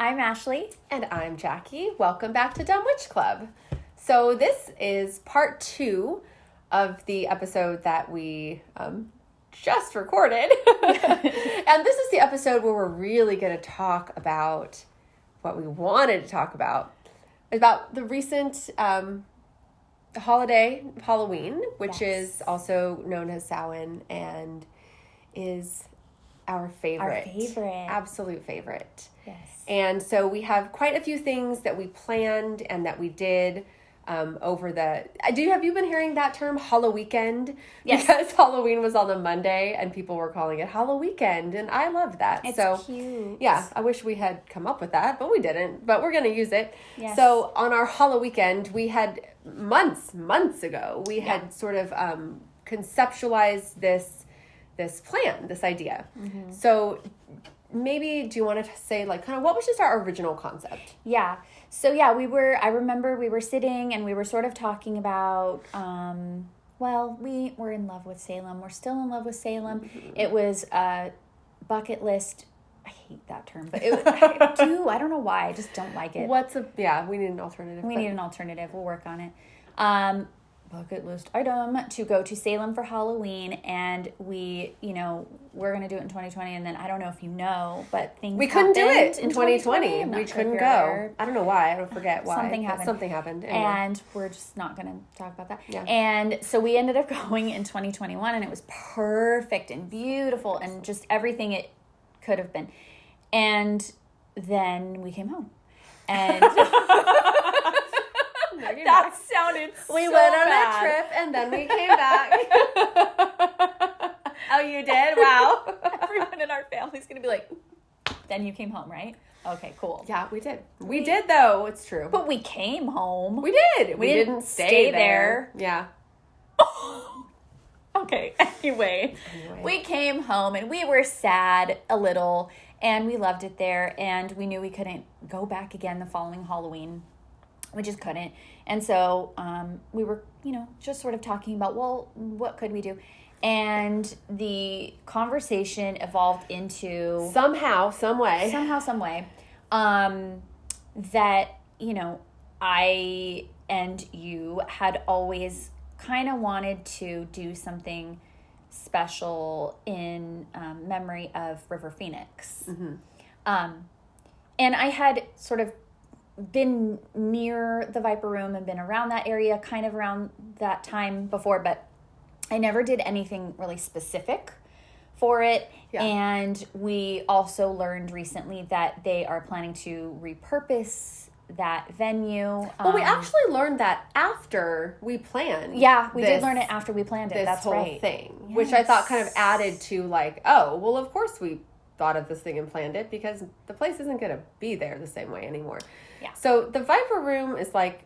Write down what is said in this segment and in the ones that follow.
I'm Ashley. And I'm Jackie. Welcome back to Dumb Witch Club. So this is part 2 of the episode that we just recorded. And this is the episode where we're really going to talk about what we wanted to talk about the recent holiday, Halloween, which is also known as Samhain and is our favorite. Absolute favorite. Yes. And so we have quite a few things that we planned and that we did over the... Have you been hearing that term, Halloweekend? Yes. Because Halloween was on the Monday and people were calling it Halloweekend, and I love that. It's cute. Yeah, I wish we had come up with that, but we didn't. But we're going to use it. Yes. So on our Halloweekend, we had months ago, we had sort of conceptualized this plan, this idea. Mm-hmm. So maybe do you want to say like kind of what was just our original concept? Yeah. So yeah, I remember we were sitting and we were sort of talking about, we were in love with Salem. We're still in love with Salem. Mm-hmm. It was a bucket list. I hate that term, but I don't know why. I just don't like it. We need an alternative. We need an alternative. We'll work on it. Bucket list item to go to Salem for Halloween, and we're going to do it in 2020, and then I don't know if you know, but we couldn't do it in 2020. We couldn't go. I don't know why. I don't forget why. Something happened. Anyway. And we're just not going to talk about that. Yeah. And so we ended up going in 2021, and it was perfect and beautiful and just everything it could have been. And then we came home. And... That sounded so We went on bad. a trip and then we came back. Oh, you did? Wow. Everyone in our family's going to be like, then you came home, right? Okay, cool. Yeah, we did. We did, though. It's true. But we came home. We did. We didn't stay there. Yeah. Okay, anyway, we came home and we were sad a little and we loved it there and we knew we couldn't go back again the following Halloween. We just couldn't. And so we were, just sort of talking about, well, what could we do? And the conversation evolved into... Somehow, some way, that, I and you had always kind of wanted to do something special in memory of River Phoenix. Mm-hmm. And I had sort of been near the Viper Room and been around that area kind of around that time before, but I never did anything really specific for it. Yeah. And we also learned recently that they are planning to repurpose that venue. Well, we actually learned that after we planned. Yeah, we did learn it after we planned it. That's whole right. thing, yes. Which I thought kind of added to like, oh, well, of course we thought of this thing and planned it because the place isn't going to be there the same way anymore. Yeah. So the Viper Room is like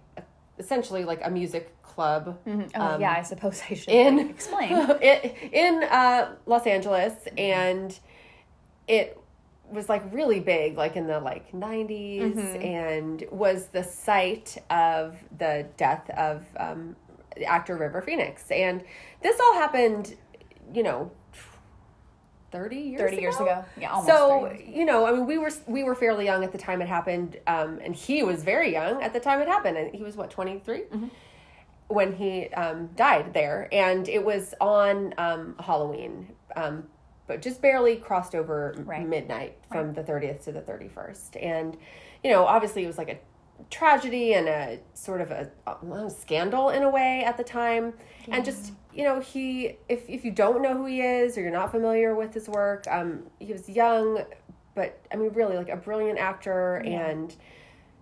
essentially like a music club. Mm-hmm. Oh, I suppose I should explain. in Los Angeles, and it was like really big, like in the 90s, mm-hmm. and was the site of the death of the actor River Phoenix. And this all happened, 30 years ago. Yeah, almost. So, we were fairly young at the time it happened, and he was very young at the time it happened, and he was 23 mm-hmm. when he died there, and it was on Halloween, but just barely crossed over midnight from the 30th to the 31st, and obviously it was like a tragedy and a sort of a scandal in a way at the time. Yeah. And just, he, if you don't know who he is or you're not familiar with his work, he was young, but really like a brilliant actor and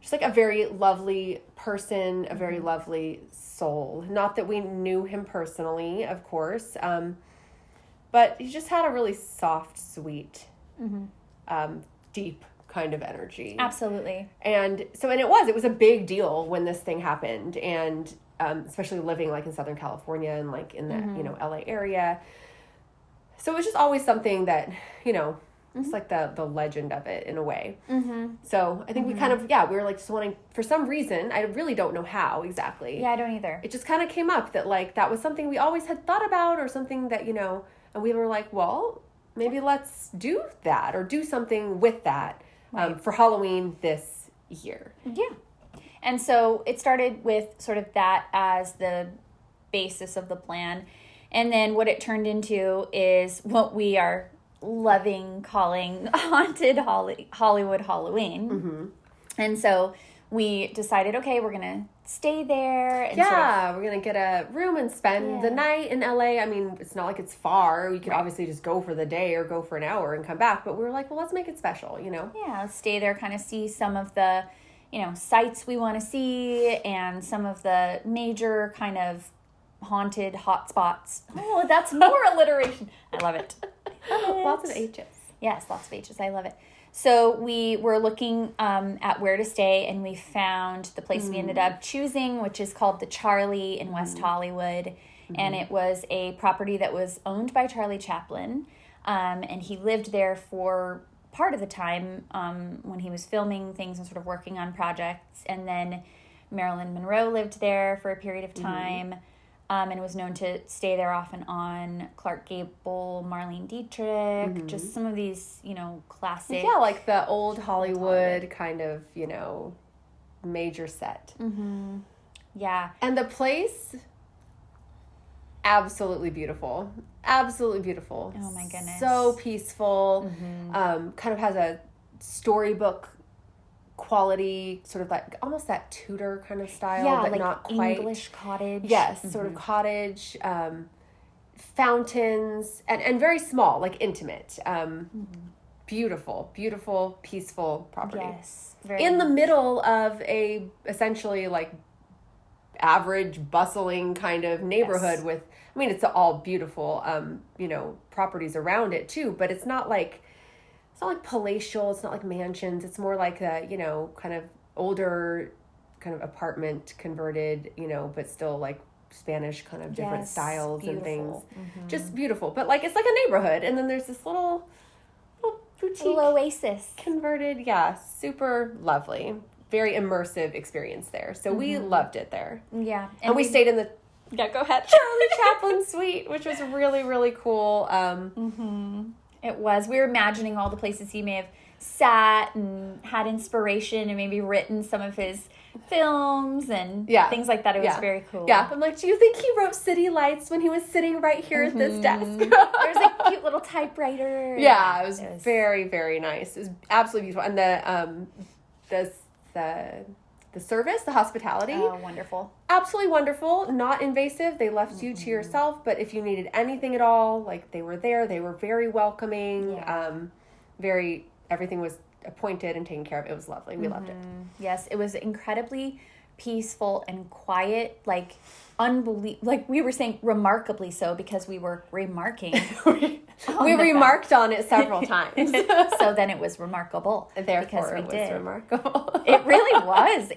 just like a very lovely person, a very lovely soul. Not that we knew him personally, of course, but he just had a really soft, sweet, deep kind of energy. Absolutely. And so, and it was a big deal when this thing happened, and especially living like in Southern California and like in the LA area. So it was just always something that it's like the legend of it in a way. Mm-hmm. So I think we kind of we were like just wanting, for some reason, I really don't know how exactly. Yeah, I don't either. It just kind of came up that like that was something we always had thought about, or something that and we were like, well, maybe let's do that or do something with that. for Halloween this year. Yeah. And so it started with sort of that as the basis of the plan. And then what it turned into is what we are loving calling Haunted Hollywood Halloween. Mm-hmm. And so we decided, okay, we're going to stay there. And we're going to get a room and spend the night in LA. I mean, it's not like it's far. We could obviously just go for the day or go for an hour and come back. But we were like, well, let's make it special, you know? Yeah, stay there, kind of see some of the, sites we want to see and some of the major kind of haunted hotspots. Oh, that's more alliteration. I love it. Lots of H's. Yes, lots of H's. I love it. So we were looking at where to stay, and we found the place we ended up choosing, which is called the Charlie in West Hollywood. And it was a property that was owned by Charlie Chaplin. And he lived there for part of the time when he was filming things and sort of working on projects. And then Marilyn Monroe lived there for a period of time. And was known to stay there off and on. Clark Gable, Marlene Dietrich, just some of these, classic. Yeah, like the old Hollywood kind of, major set. Mm-hmm. Yeah. And the place, absolutely beautiful. Absolutely beautiful. Oh, my goodness. So peaceful. Kind of has a storybook quality, sort of like almost that Tudor kind of style, but like not quite. English cottage. Yes, sort of cottage, fountains, and very small, like intimate. Beautiful, beautiful, peaceful property. Yes. In the middle of a essentially like average bustling kind of neighborhood with, I mean, it's all beautiful, properties around it too, but it's not like palatial. It's not like mansions. It's more like a, kind of older kind of apartment converted, but still like Spanish kind of different styles and things. Just beautiful. But like, it's like a neighborhood. And then there's this little boutique. Little oasis. Converted. Yeah. Super lovely. Very immersive experience there. So we loved it there. Yeah. And we stayed in the Yeah, go ahead. Charlie Chaplin suite, which was really, really cool. It was. We were imagining all the places he may have sat and had inspiration and maybe written some of his films and things like that. It was very cool. Yeah. I'm like, do you think he wrote City Lights when he was sitting right here at this desk? There's a cute little typewriter. Yeah, it was very, very nice. It was absolutely beautiful. And the service, the hospitality. Oh, wonderful. Absolutely wonderful. Not invasive. They left you to yourself, but if you needed anything at all, like they were there. They were very welcoming. Yeah. Everything was appointed and taken care of. It was lovely. We loved it. Yes, it was incredibly peaceful and quiet, like like we were saying, remarkably so, because we were remarking. We remarked on it several times. So then it was remarkable. Therefore, it was remarkable. It really was.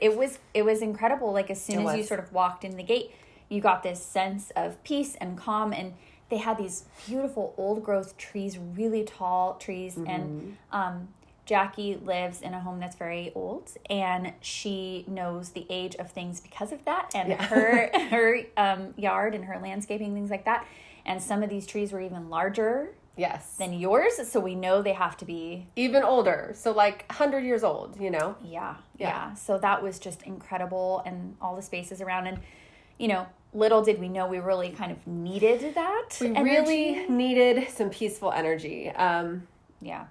It was incredible. Like as soon as you sort of walked in the gate, you got this sense of peace and calm. And they had these beautiful old growth trees, really tall trees. And Jackie lives in a home that's very old, and she knows the age of things because of that, and her yard and her landscaping, things like that. And some of these trees were even larger than yours, so we know they have to be even older, so like 100 years old, Yeah. So that was just incredible, and all the spaces around, and little did we know we really kind of needed that. We really needed some peaceful energy. Yeah.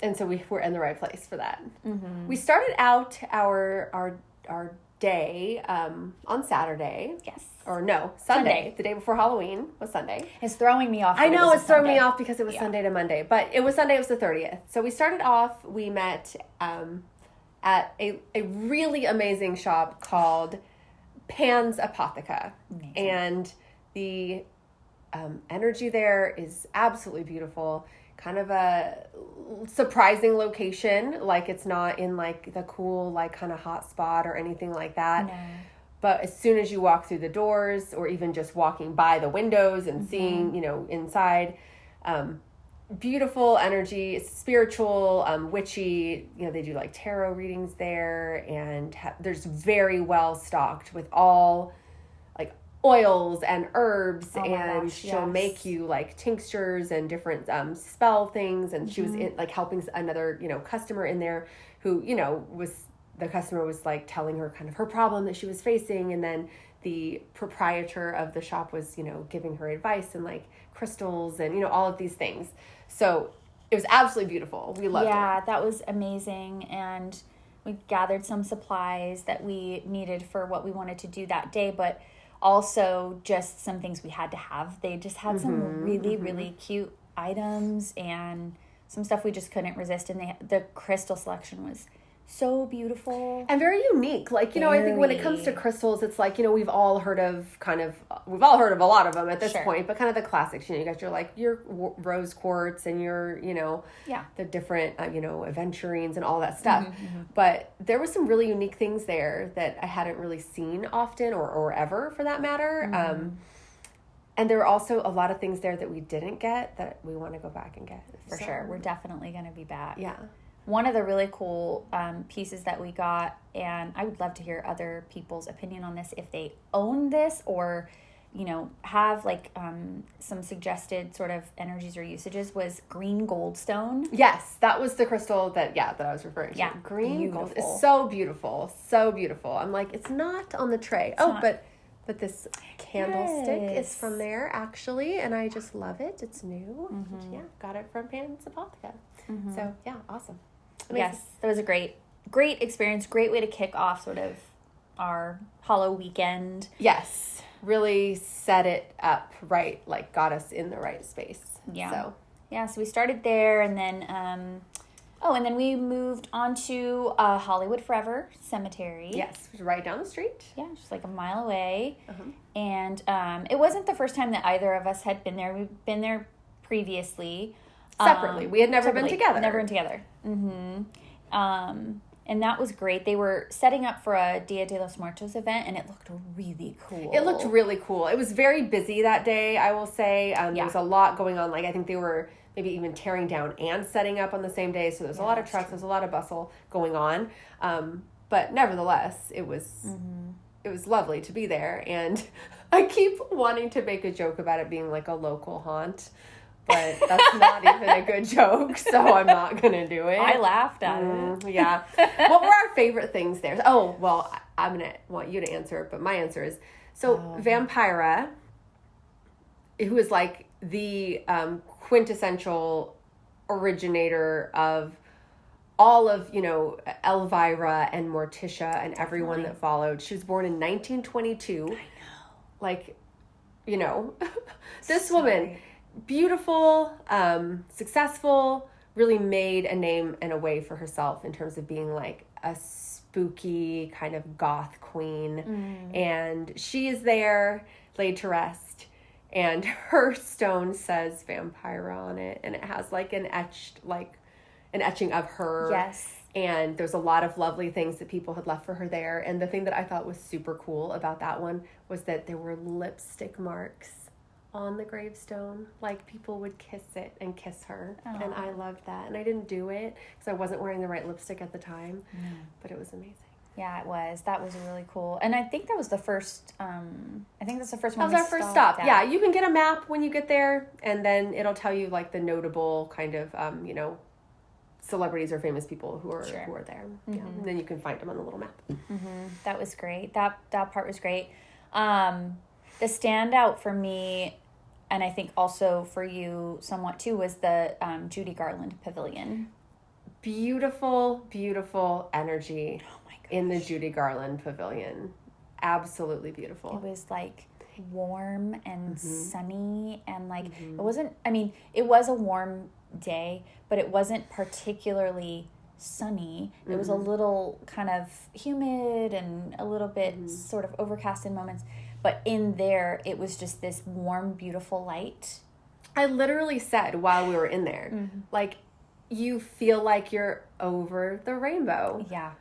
And so we were in the right place for that. We started out our day on Saturday. Yes. Or no, Sunday. The day before Halloween was Sunday. It's throwing me off. I know, it's throwing me off because it was Sunday to Monday. But it was Sunday, it was the 30th. So we started off, we met at a really amazing shop called Pan's Apothika. Amazing. And the energy there is absolutely beautiful. Kind of a surprising location, like it's not in like the cool like kind of hot spot or anything like that. No. But as soon as you walk through the doors, or even just walking by the windows and seeing, inside, beautiful energy, spiritual, witchy. They do like tarot readings there, and there's very well stocked with all oils and herbs, Oh my and gosh, she'll yes. make you like tinctures and different spell things. And she was Mm-hmm. like helping another, customer in there who, the customer was like telling her kind of her problem that she was facing. And then the proprietor of the shop was, giving her advice and like crystals and, all of these things. So it was absolutely beautiful. We loved it. Yeah, that was amazing. And we gathered some supplies that we needed for what we wanted to do that day, but also just some things we had to have. They just had some really, really cute items and some stuff we just couldn't resist. And the crystal selection was so beautiful. And very unique. Like, I think when it comes to crystals, it's like, we've all heard of a lot of them at this point, but kind of the classics, you got your rose quartz and your, the different, aventurines and all that stuff. But there were some really unique things there that I hadn't really seen often or ever for that matter. And there were also a lot of things there that we didn't get that we want to go back and get. For sure. We're definitely going to be back. Yeah. One of the really cool pieces that we got, and I would love to hear other people's opinion on this, if they own this or, have like some suggested sort of energies or usages, was green goldstone. Yes, that was the crystal that I was referring to. Yeah, green gold is so beautiful, so beautiful. I'm like, it's not on the tray. But this candlestick is from there actually, and I just love it. It's new. Yeah, got it from Apothika. So yeah, awesome. Amazing. Yes, that was a great experience. Great way to kick off sort of our Hollow weekend. Yes, really set it up right, like got us in the right space. Yeah. So we started there, and then and then we moved on to Hollywood Forever Cemetery. Yes, right down the street. Yeah, just like a mile away. And it wasn't the first time that either of us had been there. We've been there previously. Separately. We had never been together. Never been together. And that was great. They were setting up for a Dia de los Muertos event, and it looked really cool. It looked really cool. It was very busy that day, I will say. There was a lot going on. Like, I think they were maybe even tearing down and setting up on the same day. So there's a lot of trucks. There's a lot of bustle going on. But nevertheless, it was lovely to be there. And I keep wanting to make a joke about it being like a local haunt. But that's not even a good joke, so I'm not going to do it. I laughed at it. Yeah. What were our favorite things there? Oh, well, I'm going to want you to answer it, but my answer is, Vampira, who is like the quintessential originator of all of, Elvira and Morticia and everyone that followed. She was born in 1922. I know. Like, this woman... beautiful, successful, really made a name and a way for herself in terms of being like a spooky kind of goth queen. And she is there laid to rest, and her stone says Vampira on it, and it has like an etching of her. Yes. And there's a lot of lovely things that people had left for her there. And the thing that I thought was super cool about that one was that there were lipstick marks on the gravestone, like people would kiss it and kiss her. Aww. And I loved that. And I didn't do it because I wasn't wearing the right lipstick at the time, but it was amazing. Yeah, it was. That was really cool. And I think that was the first, that's the first one. That was our first stop. At. Yeah, you can get a map when you get there, and then it'll tell you like the notable kind of, celebrities or famous people who are there. Yeah, and then you can find them on the little map. That was great. That part was great. The standout for me, and I think also for you somewhat too, was the Judy Garland Pavilion. Beautiful, beautiful energy in the Judy Garland Pavilion. Absolutely beautiful. It was like warm and sunny, and like it wasn't, it was a warm day, but it wasn't particularly sunny. It was a little kind of humid and a little bit sort of overcast in moments. But in there, it was just this warm, beautiful light. I literally said while we were in there, like, you feel like you're over the rainbow. Yeah.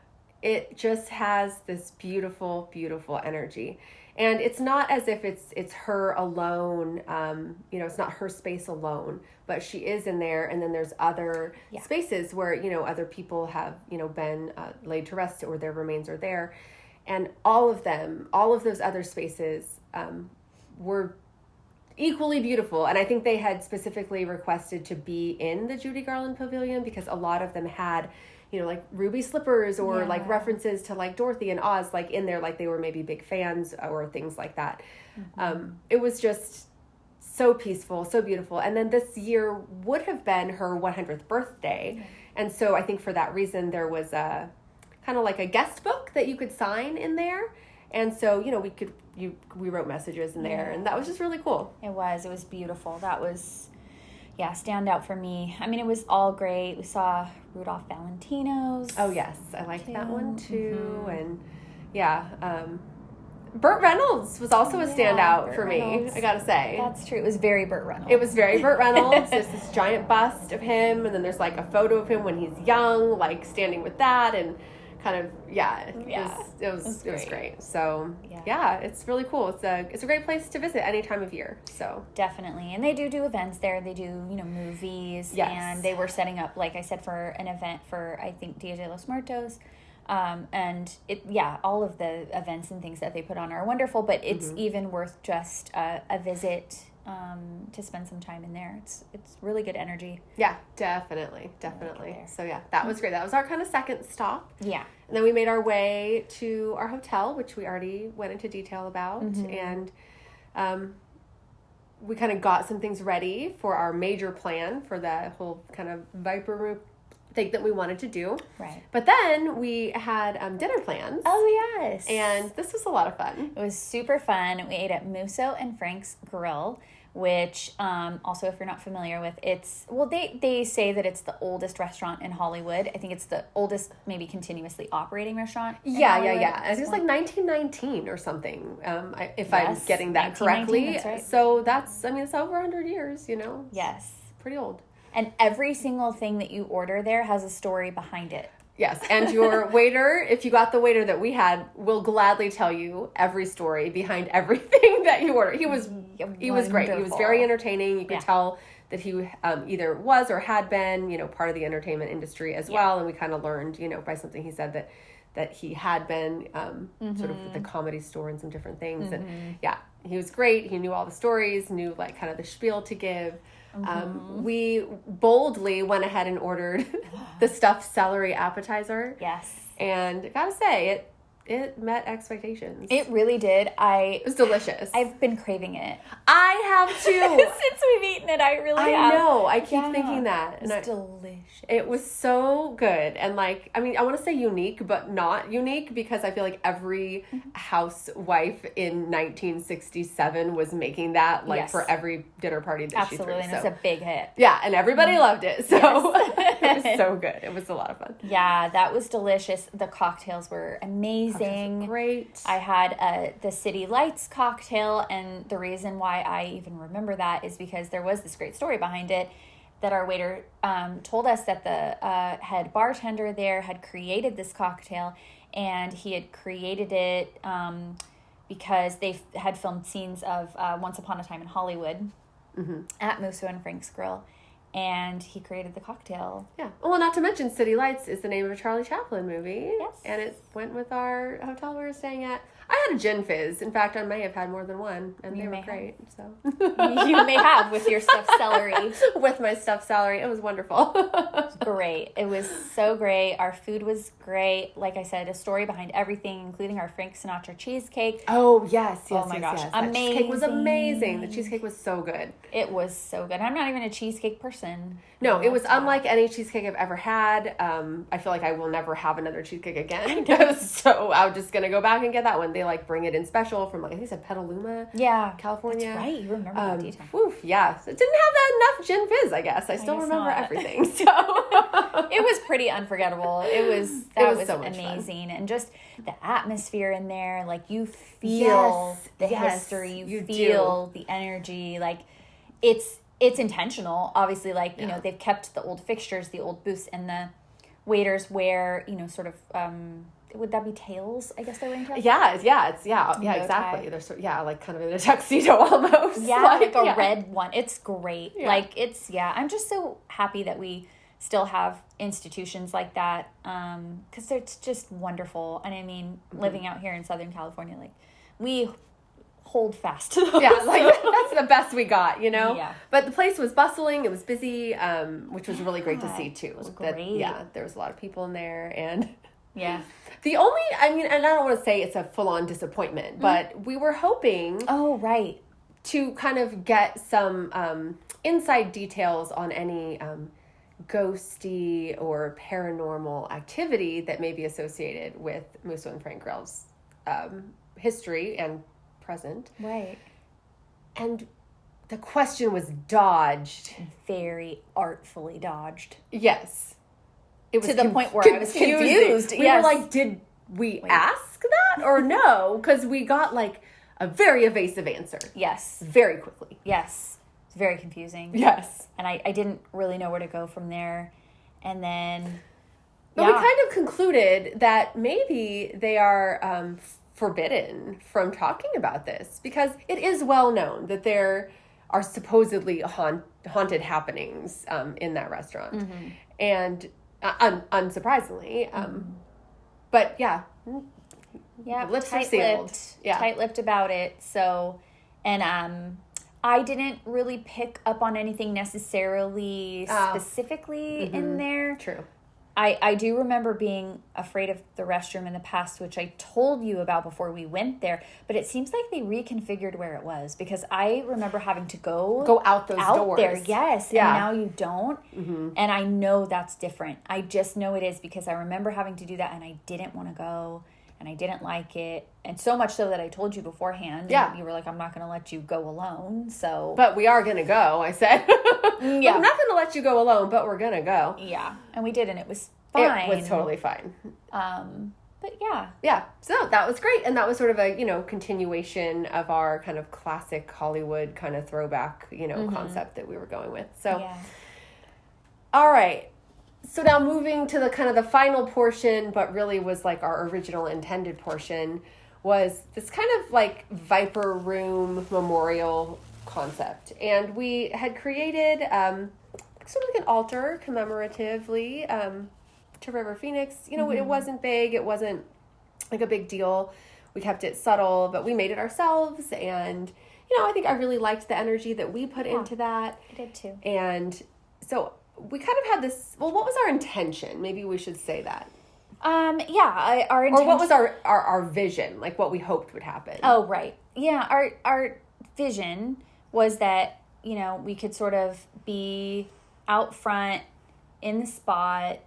It just has this beautiful, beautiful energy. And it's not as if it's her alone, it's not her space alone, but she is in there. And then there's other spaces where, other people have, been laid to rest or their remains are there. And all of those other spaces were equally beautiful. And I think they had specifically requested to be in the Judy Garland Pavilion because a lot of them had, like ruby slippers or like references to like Dorothy and Oz, like in there, like they were maybe big fans or things like that. It was just so peaceful, so beautiful. And then this year would have been her 100th birthday. And so I think for that reason, there was a kind of like a guest book that you could sign in there. And so, we wrote messages in there, and that was just really cool. It was beautiful. That was, stand out for me. I mean, it was all great. We saw Rudolph Valentino's. Oh, yes. I liked that one, too. And, Burt Reynolds was also a standout for me, I gotta say. That's true. It was very Burt Reynolds. It was very Burt Reynolds. There's this giant bust of him, and then there's, like, a photo of him when he's young, like, standing with that, and kind of, it was great. So, it's really cool. It's a great place to visit any time of year, so. Definitely. And they do events there. They do, movies. Yes. And they were setting up, like I said, for an event for, I think, Dia de los Muertos. And all of the events and things that they put on are wonderful, but it's even worth just a visit to spend some time in there. It's really good energy. Yeah, definitely. So that was great. That was our kind of second stop. Yeah. And then we made our way to our hotel, which we already went into detail about, and we kind of got some things ready for our major plan for the whole kind of Viper Room thing that we wanted to do. Right. But then we had dinner plans. Oh, yes. And this was a lot of fun. It was super fun. We ate at Musso and Frank's Grill, which also, if you're not familiar with, they say that it's the oldest restaurant in Hollywood. I think it's the oldest, maybe continuously operating restaurant. Yeah. I think it's like 1919 or something, if I'm getting that correctly. That's right. So it's over 100 years, Yes. Pretty old. And every single thing that you order there has a story behind it. Yes, and your waiter, if you got the waiter that we had, will gladly tell you every story behind everything that you order. He was great. He was very entertaining. You could tell that he either was or had been, part of the entertainment industry as well. And we kind of learned, by something he said that he had been sort of at the Comedy Store and some different things. And he was great. He knew all the stories, knew like kind of the spiel to give. We boldly went ahead and ordered the stuffed celery appetizer. Yes. And I gotta say, it met expectations. It really did. It was delicious. I've been craving it. I have too. Since we've eaten it, I really have. I know. I keep thinking that. It's delicious. It was so good. And I want to say unique, but not unique, because I feel like every housewife in 1967 was making that, for every dinner party that she threw. Absolutely, and it's a big hit. Yeah, and everybody loved it. So it was so good. It was a lot of fun. Yeah, that was delicious. The cocktails were amazing. Cocktails were great. I had the City Lights cocktail, and the reason why I even remember that is because there was this great story behind it, that our waiter told us that the head bartender there had created this cocktail, and he had created it because they had filmed scenes of Once Upon a Time in Hollywood at Musso and Frank's Grill, and he created the cocktail. Yeah. Well, not to mention City Lights is the name of a Charlie Chaplin movie. Yes. And it went with our hotel we were staying at. I had a gin fizz. In fact, I may have had more than one, and they were great. So you may have, with your stuffed celery. With my stuffed celery. It was wonderful. Great. It was so great. Our food was great. Like I said, a story behind everything, including our Frank Sinatra cheesecake. Oh, yes. Oh, my gosh. Yes. Amazing. That cheesecake was amazing. The cheesecake was so good. It was so good. I'm not even a cheesecake person. No, it was unlike any cheesecake I've ever had. I feel like I will never have another cheesecake again. So I'm just going to go back and get that one. They bring it in special from I think it's Petaluma, California. That's right. You remember that detail. Yeah. So it didn't have that enough gin fizz, I guess. I still remember everything. So it was pretty unforgettable. It was so amazing. Fun. And just the atmosphere in there, you feel the history, you feel the energy. It's intentional, obviously. They've kept the old fixtures, the old booths, and the waiters wear, sort of, would that be tails? I guess they're wearing tails? Yeah, exactly. They're kind of in a tuxedo almost. Yeah, a red one. It's great. Yeah. I'm just so happy that we still have institutions like that, because it's just wonderful. And I mean, living out here in Southern California, we hold fast to those. Yeah, like that's the best we got, you know? Yeah. But the place was bustling, it was busy, which was really great to see too. It was great. Yeah, there was a lot of people in there, and Yeah. the only, I mean, and I don't want to say it's a full-on disappointment, but we were hoping Oh, right. to kind of get some inside details on any ghosty or paranormal activity that may be associated with Musso and Frank Grell's history and present. Right. And the question was dodged. Very artfully dodged. Yes. It was To the point where I was confused. We Yes. were like, did we ask that or no? Because we got like a very evasive answer. Yes. Very quickly. Yes. It's very confusing. Yes. And I didn't really know where to go from there. And then... But we kind of concluded that maybe they are forbidden from talking about this because it is well known that there are supposedly haunted happenings in that restaurant. Mm-hmm. And unsurprisingly, but yeah. Yeah, lips are sealed. Yeah. Tight-lipped about it. So, and I didn't really pick up on anything necessarily specifically in there. True. I do remember being afraid of the restroom in the past, which I told you about before we went there. But it seems like they reconfigured where it was because I remember having to go out those doors there. Yes, yeah. And now you don't. Mm-hmm. And I know that's different. I just know it is because I remember having to do that, and I didn't want to go, and I didn't like it, and so much so that I told you beforehand. Yeah, and you were like, "I'm not going to let you go alone." So, but we are going to go. I said, "Yeah, I'm not going to let you go alone, but we're going to go." Yeah, and we did, and it was fine. It was totally fine. But yeah. Yeah. So that was great. And that was sort of a, continuation of our kind of classic Hollywood kind of throwback, concept that we were going with. So, yeah. All right. So now moving to the kind of the final portion, but really was like our original intended portion, was this kind of like Viper Room memorial concept. And we had created sort of like an altar commemoratively to River Phoenix. It wasn't big. It wasn't like a big deal. We kept it subtle, but we made it ourselves. And, I think I really liked the energy that we put into that. I did too. And so we kind of had this, well, what was our intention? Maybe we should say that. Our intention. Or what was our vision, like what we hoped would happen? Oh, right. Yeah, our vision was that, we could sort of be out front in the spot,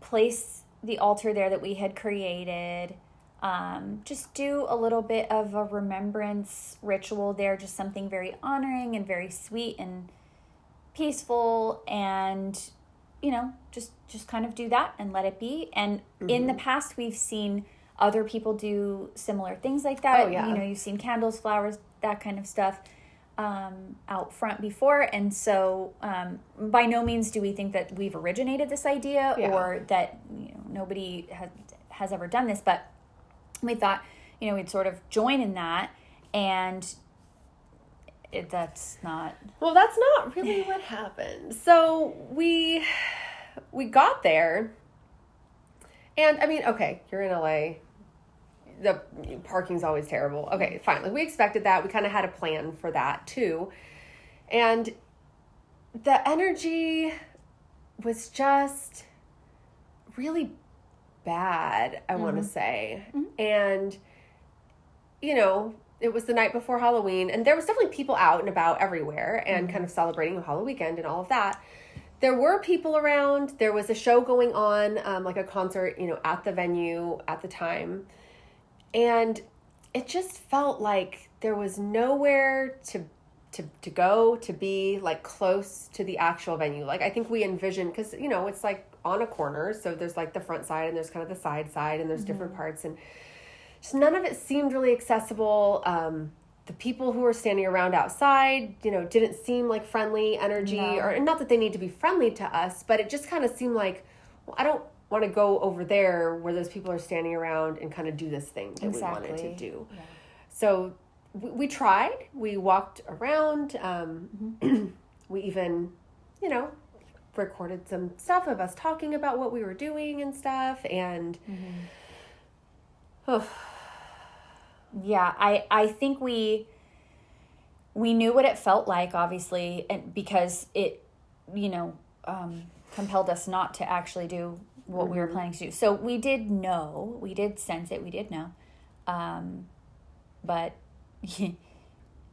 place the altar there that we had created, just do a little bit of a remembrance ritual there, just something very honoring and very sweet and peaceful, and just kind of do that and let it be. And in the past we've seen other people do similar things like that. Oh, yeah. You've seen candles, flowers, that kind of stuff out front before, and so by no means do we think that we've originated this idea or that nobody has ever done this, but we thought we'd sort of join in that, and that's not really what happened. So we got there, and I mean, okay, you're in LA. The parking's always terrible. Okay, fine. Like, we expected that. We kind of had a plan for that too. And the energy was just really bad, I want to say. Mm-hmm. And, it was the night before Halloween, and there was definitely people out and about everywhere and kind of celebrating the Halloween weekend and all of that. There were people around. There was a show going on, like a concert, at the venue at the time. And it just felt like there was nowhere to go, to be like close to the actual venue. Like, I think we envisioned, because, it's like on a corner. So there's like the front side and there's kind of the side and there's different parts. And just none of it seemed really accessible. The people who were standing around outside, didn't seem like friendly energy. No. Or not that they need to be friendly to us, but it just kind of seemed like, well, I don't want to go over there where those people are standing around and kind of do this thing that we wanted to do. Yeah. So we tried. We walked around. We even, recorded some stuff of us talking about what we were doing and stuff. And Yeah, I think we knew what it felt like, obviously, and because it, compelled us not to actually do what we were planning to do. So we did know, we did sense it, we did know. But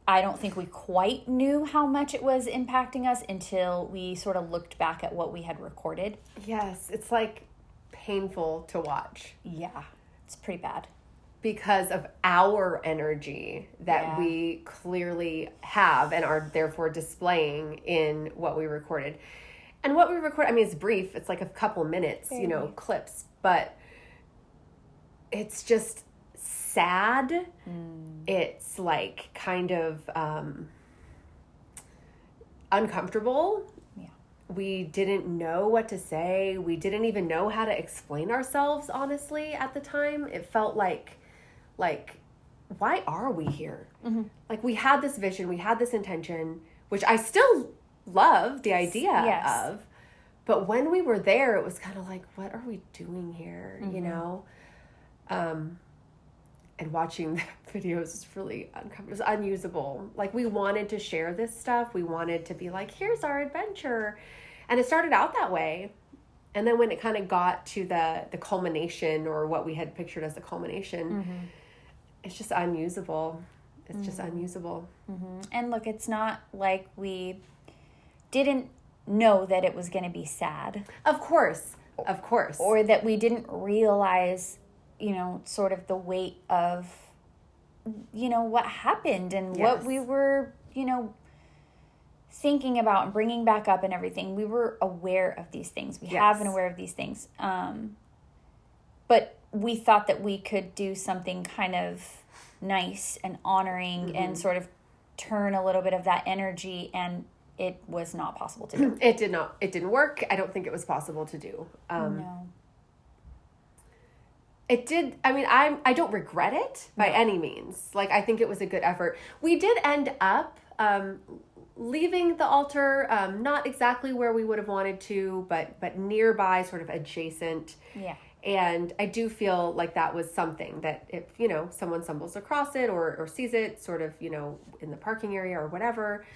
I don't think we quite knew how much it was impacting us until we sort of looked back at what we had recorded. Yes, it's like painful to watch. Yeah, it's pretty bad. Because of our energy that we clearly have and are therefore displaying in what we recorded. And what we record, I mean, it's brief. It's like a couple minutes, clips. But it's just sad. It's like kind of uncomfortable. Yeah. We didn't know what to say. We didn't even know how to explain ourselves, honestly, at the time. It felt like, why are we here? Mm-hmm. Like, we had this vision, we had this intention, which I still love the idea of. But when we were there, it was kind of like, what are we doing here? And watching the videos was really uncomfortable. It was unusable. Like, we wanted to share this stuff. We wanted to be like, here's our adventure. And it started out that way. And then when it kind of got to the culmination, or what we had pictured as the culmination, it's just unusable. It's just unusable. And look, it's not like we didn't know that it was going to be sad. Of course. Or that we didn't realize, sort of the weight of, what happened and what we were, thinking about and bringing back up and everything. We were aware of these things. We have been aware of these things. But we thought that we could do something kind of nice and honoring and sort of turn a little bit of that energy, and it was not possible to do. It didn't work. I don't think it was possible to do. No. It did. I mean, I don't regret it by any means. Like, I think it was a good effort. We did end up leaving the altar, not exactly where we would have wanted to, but nearby, sort of adjacent. Yeah. And I do feel like that was something that if, someone stumbles across it or sees it sort of, in the parking area or whatever,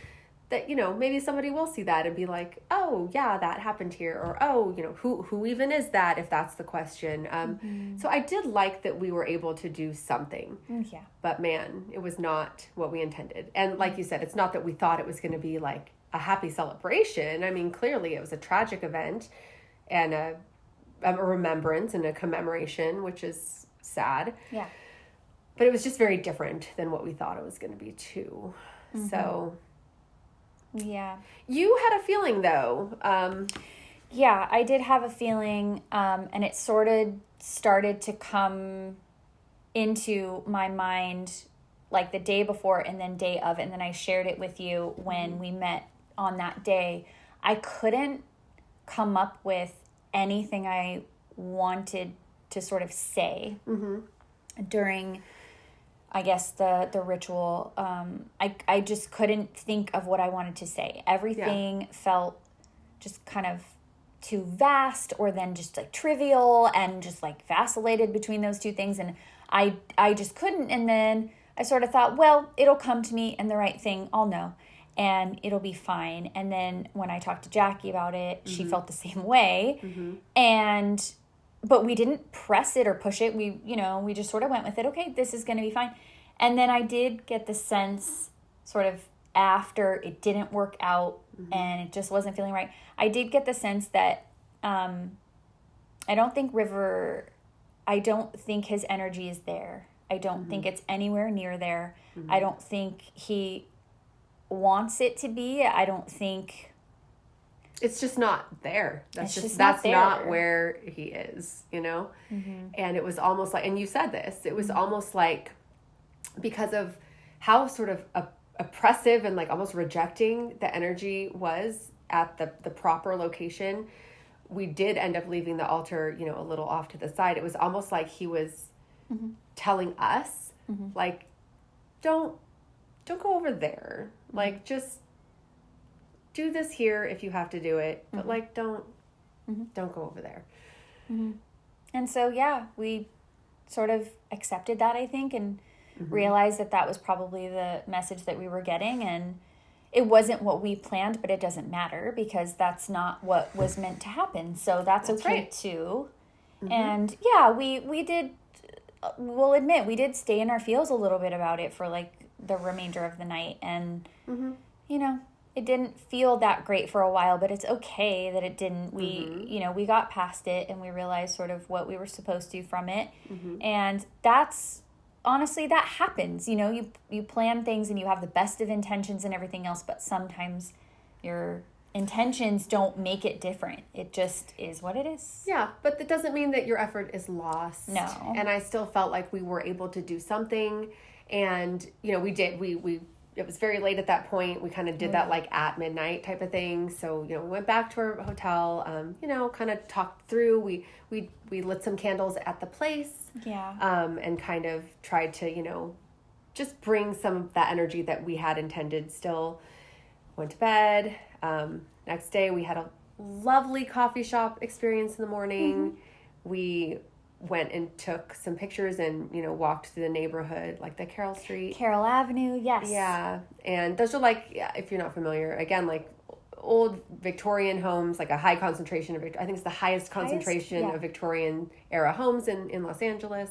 that, maybe somebody will see that and be like, oh, yeah, that happened here. Or, oh, who even is that, if that's the question. So I did like that we were able to do something. Yeah. But, man, it was not what we intended. And like you said, it's not that we thought it was going to be like a happy celebration. I mean, clearly it was a tragic event and a remembrance and a commemoration, which is sad. Yeah. But it was just very different than what we thought it was going to be, too. So... yeah. You had a feeling, though. Yeah, I did have a feeling, and it sort of started to come into my mind like the day before and then day of, and then I shared it with you when we met on that day. I couldn't come up with anything I wanted to sort of say during... I guess the ritual, I just couldn't think of what I wanted to say. Everything felt just kind of too vast, or then just like trivial, and just like vacillated between those two things. And I just couldn't. And then I sort of thought, well, it'll come to me, and the right thing I'll know, and it'll be fine. And then when I talked to Jackie about it, she felt the same way. But we didn't press it or push it. We just sort of went with it. Okay, this is going to be fine. And then I did get the sense, sort of after it didn't work out and it just wasn't feeling right, I did get the sense that I don't think his energy is there. I don't think it's anywhere near there. I don't think he wants it to be. I don't think... It's just not there. That's not where he is, And it was almost like, and you said this, it was almost like, because of how sort of oppressive and like almost rejecting the energy was at the proper location, we did end up leaving the altar, a little off to the side. It was almost like he was telling us, like, don't go over there. Like, just do this here if you have to do it, but like, don't go over there. And so, yeah, we sort of accepted that, I think, and realized that that was probably the message that we were getting, and it wasn't what we planned, but it doesn't matter because that's not what was meant to happen. So that's okay right. too. And yeah, we did, we'll admit, we did stay in our feels a little bit about it for like the remainder of the night. And, you know, it didn't feel that great for a while, but it's okay that it didn't. We, you know, we got past it and we realized sort of what we were supposed to from it. And that's, honestly, that happens. You know, you plan things and you have the best of intentions and everything else, but sometimes your intentions don't make it different. It just is what it is. Yeah, but that doesn't mean that your effort is lost. No. And I still felt like we were able to do something. And, you know, we did. We it was very late at that point. We kind of did that like at midnight type of thing. So, you know, we went back to our hotel, you know, kind of talked through. We lit some candles at the place. Yeah. And kind of tried to, you know, just bring some of that energy that we had intended. Still went to bed. Next day we had a lovely coffee shop experience in the morning. We went and took some pictures and, you know, walked through the neighborhood, like the Carroll Street. Carroll Avenue, yes. Yeah. And those are like, if you're not familiar, again, like old Victorian homes, like a high concentration of, I think it's the highest concentration of Victorian era homes in Los Angeles.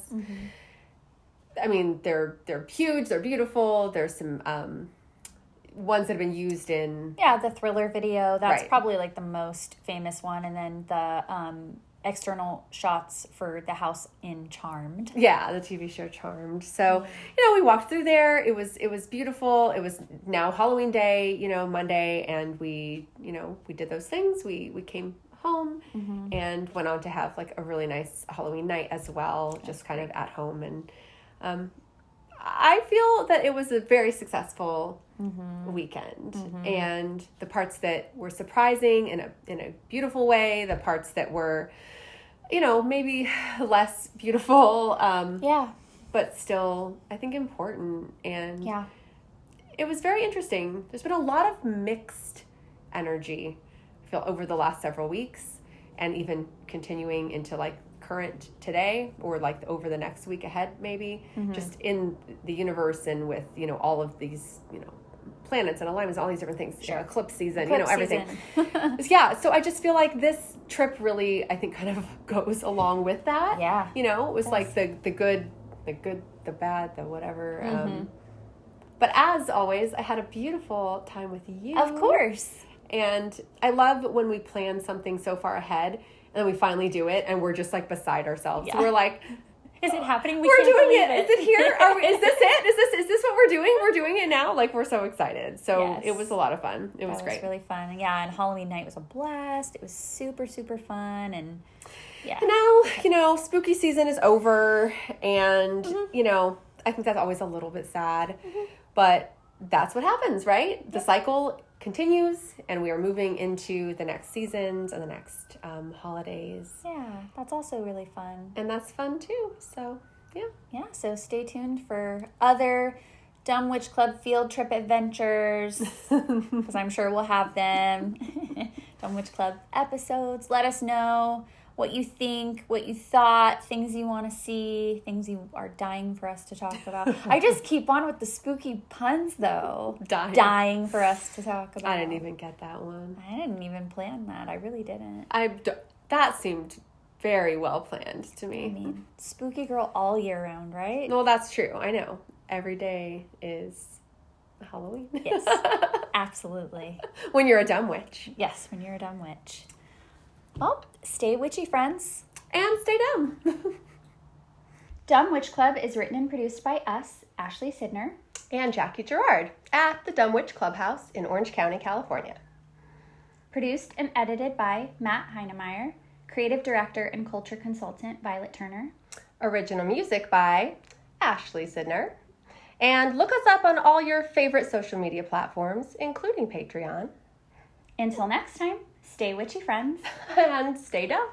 I mean, they're huge, they're beautiful. There's some ones that have been used in... Yeah, the Thriller video, that's Right. probably like the most famous one. And then the external shots for the house in Charmed. Yeah, the TV show Charmed. So, you know, we walked through there. It was beautiful. It was now Halloween day, you know, Monday, and we, you know, we did those things. We came home and went on to have like a really nice Halloween night as well, just kind of at home. And I feel that it was a very successful weekend. And the parts that were surprising in a beautiful way, the parts that were, you know, maybe less beautiful, but still, I think, important. And it was very interesting. There's been a lot of mixed energy, I feel, over the last several weeks, and even continuing into like current today, or like over the next week ahead, maybe, just in the universe and with, you know, all of these, you know, planets and alignments, all these different things, eclipse season, you know, everything. Yeah, so I just feel like this trip really, I think, kind of goes along with that. Yeah. You know, it was like the good, the bad, the whatever. But as always, I had a beautiful time with you. Of course. And I love when we plan something so far ahead and then we finally do it and we're just like beside ourselves. Yeah. We're like, is it happening? We're doing it. Is it here? Is this it? Is this what we're doing? We're doing it now. Like, we're so excited. So it was a lot of fun. It was great. It was really fun. Yeah, and Halloween night was a blast. It was super, super fun. And yeah. And now, you know, spooky season is over. And, you know, I think that's always a little bit sad. But that's what happens, right? The cycle continues, and we are moving into the next seasons and the next holidays. Yeah, that's also really fun. And that's fun too. So, yeah. Yeah, so stay tuned for other Dumb Witch Club field trip adventures, because I'm sure we'll have them. Dumb Witch Club episodes. Let us know what you think, what you thought, things you want to see, things you are dying for us to talk about. I just keep on with the spooky puns, though. Dying for us to talk about. I didn't even get that one. I didn't even plan that. I really didn't. That seemed very well planned to me. I mean, spooky girl all year round, right? Well, that's true. I know. Every day is Halloween. Yes, absolutely. When you're a dumb witch. Yes, when you're a dumb witch. Well, stay witchy, friends. And stay dumb. Dumb Witch Club is written and produced by us, Ashley Sidner. And Jackie Gerard at the Dumb Witch Clubhouse in Orange County, California. Produced and edited by Matt Heinemeyer. Creative director and culture consultant, Violet Turner. Original music by Ashley Sidner. And look us up on all your favorite social media platforms, including Patreon. Until next time, stay witchy, friends. And stay dumb.